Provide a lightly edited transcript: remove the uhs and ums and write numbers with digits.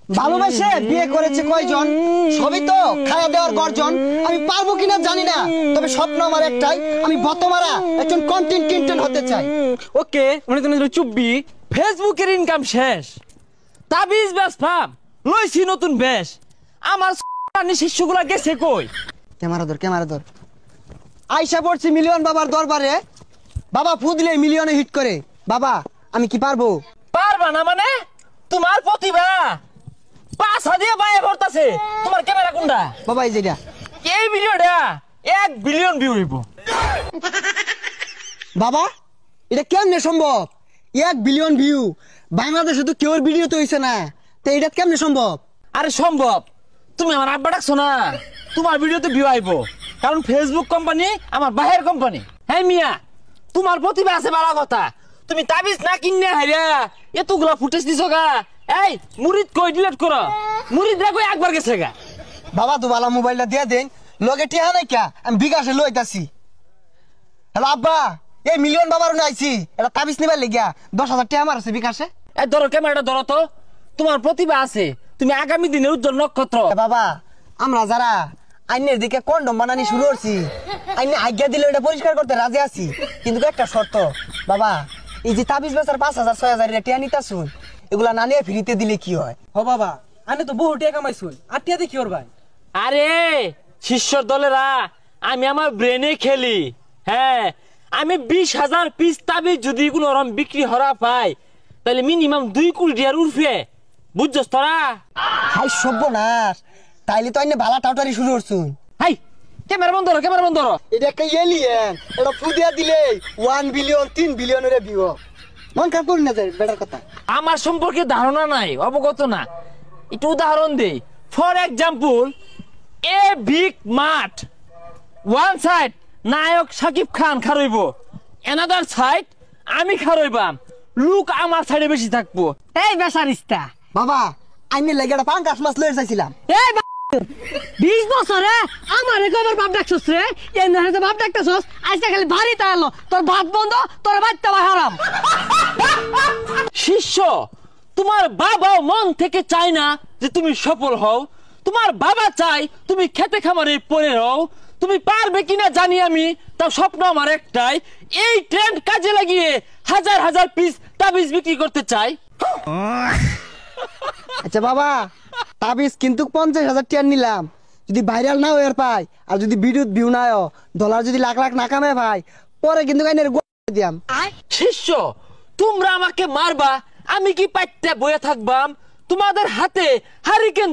ভালোবাসে বিয়ে করেছে কয়জন, সবই তো খাওয়া দেওয়ার গর্জন। আমি পারবো কিনা জানি না, তবে স্বপ্ন আমার একটাই, আমি বতমারা একজন কন্টেন্ট ক্রিয়েটর হতে চাই। ওকে, মানে তুমি চুপবি। ফেসবুকের ইনকাম শেষ, তাবিজ ব্যবসাম লইছি নতুন বেশ। আমার শিষ্যগুলা গেছে কই? ক্যামেরা ধর। আইসা পড়ছি মিলিয়ন বাবার দরবারে, বাবা ফু দিলে মিলিয়নে হিট করে। বাবা আমি কি পারবো? পারবা না মানে? তোমার প্রতিভা পাছা দিয়ে বাইরে ভরতাছে। তোমার ক্যামেরা কোনটা? বাবা এই যেটা। এই ভিডিওটা 1 বিলিয়ন ভিউ হইব। বাবা এটা কেমনে সম্ভব? 1 বিলিয়ন ভিউ বাংলাদেশে তো কেউ ভিডিও তো হইছে না, তো এটা কেমনে সম্ভব? আরে সম্ভব, তুমি আমার আব্বা ডাকছো না, তোমার ভিডিওতে ভিউ আইব। কারণ ফেসবুক কোম্পানি আমার বাহির কোম্পানি। হ্যাঁ মিয়া, তোমার প্রতিভা আছে ভালো কথা, তুমি তাবিজ না কিনে হাইরা এতগুলা ফুটেজ দিছো গা। এই মুরিদ কই ডিলিট করো, মুরিদ দেখো একবার গেছে গা। বাবা তো ভালো মোবাইলটা দিয়ে দেন, লগে টিহা নাই কা, আমি বিকাশে লইতাছি। হ্যালো আব্বা, এই মিলিয়ন বাবার আইছি, এটা তাবিজ নিবার লাগিয়া 10,000 টাকা আমার আছে বিকাশে। এই ধরো ক্যামেরাটা ধরো তো, তোমার প্রতিভা আছে, তুমি আগামী দিনের উজ্জ্বল নক্ষত্র। বাবা আমরা যারা আইনের দিকে কন্ডম বানানি শুরু করছি, আইনে আজ্ঞা দিলে এটা পরিষ্কার করতে রাজি আছি, কিন্তু একটা শর্ত। বাবা এই যে তাবিজ বেচার 5,000 6,000 টাকা নিতাছুন, এগুলা না নিয়ে ফ্রিতে দিলে কি হয়? ও বাবা, আনে তো বহু টাকা কামাইছুন, আর টিয়া দেখি ওর ভাই। আরে শিষ্যর দলেরা, আমি আমার ব্রেনে খেলি। হ্যাঁ, আমি 20,000 পিস তাবিজ যদি কোনো রকম বিক্রি হরা পাই, তাহলে মিনিমাম 2 কোটি টাকার উঠবে। বুঝছস তোরা? হাই সর্বনাশ, তাইলে তো আইনে ভালা টাউটারি শুরু করছুন। হাই ক্যামেরা বন্ধ করো, ক্যামেরা বন্ধ করো। এটা একটা এলিয়েন, এটা ফুদিয়া দিলে 1 বিলিয়ন 3 বিলিয়নের ভিউ। মন খারাপ করি না যায় বেটার কথা। আমার সম্পর্কে ধারণা নাই, অবগত না, একটু উদাহরণ দেই। ফর এক্সাম্পল, এ বিগ মাঠ, ওয়ান সাইড নায়ক শাকিব খান খারইব, অ্যানাদার সাইড আমি খারইবাম, লুক আমার সাইডে বেশি থাকবো। এই বেচারিস্তা বাবা আইনে লাগে একটা পাঙ্কাশ মাছ লয়ে যাইছিলাম। এই 20 বছরে আমার একবার বাপ ডাকছস রে, এই না হতে বাপ ডাকছস, আজকে খালি ভারী তাইলো, তোর ভাত বন্ধ, তোর বাচ্চা হারাম। শিষ্য, তোমার বাবাও মন থেকে চায় না যে তুমি সফল হও। তোমার বাবা চাই তুমি খেতে খামারে পড়ে রও। তুমি পারবে কিনা জানি আমি, তাও স্বপ্ন আমার একটাই, এই ট্রেন্ড কাজে লাগিয়ে হাজার হাজার পিস তাবিজ বিক্রি করতে চাই। আচ্ছা বাবা, তাবিজ কিন্তু 50,000 টাকা নিলাম, যদি ভাইরাল না হয়ে পাই, আর যদি ভিডিও ভিউ না হয়, ডলার যদি লাখ লাখ না কামে ভাই, পরে কিন্তু কাইনের দিয়াম। শিষ্য, তোমরা আমাকে মারবা, আমি কি পাইতে বয়ে থাকবাম? তোমাদের হাতে হারিকেন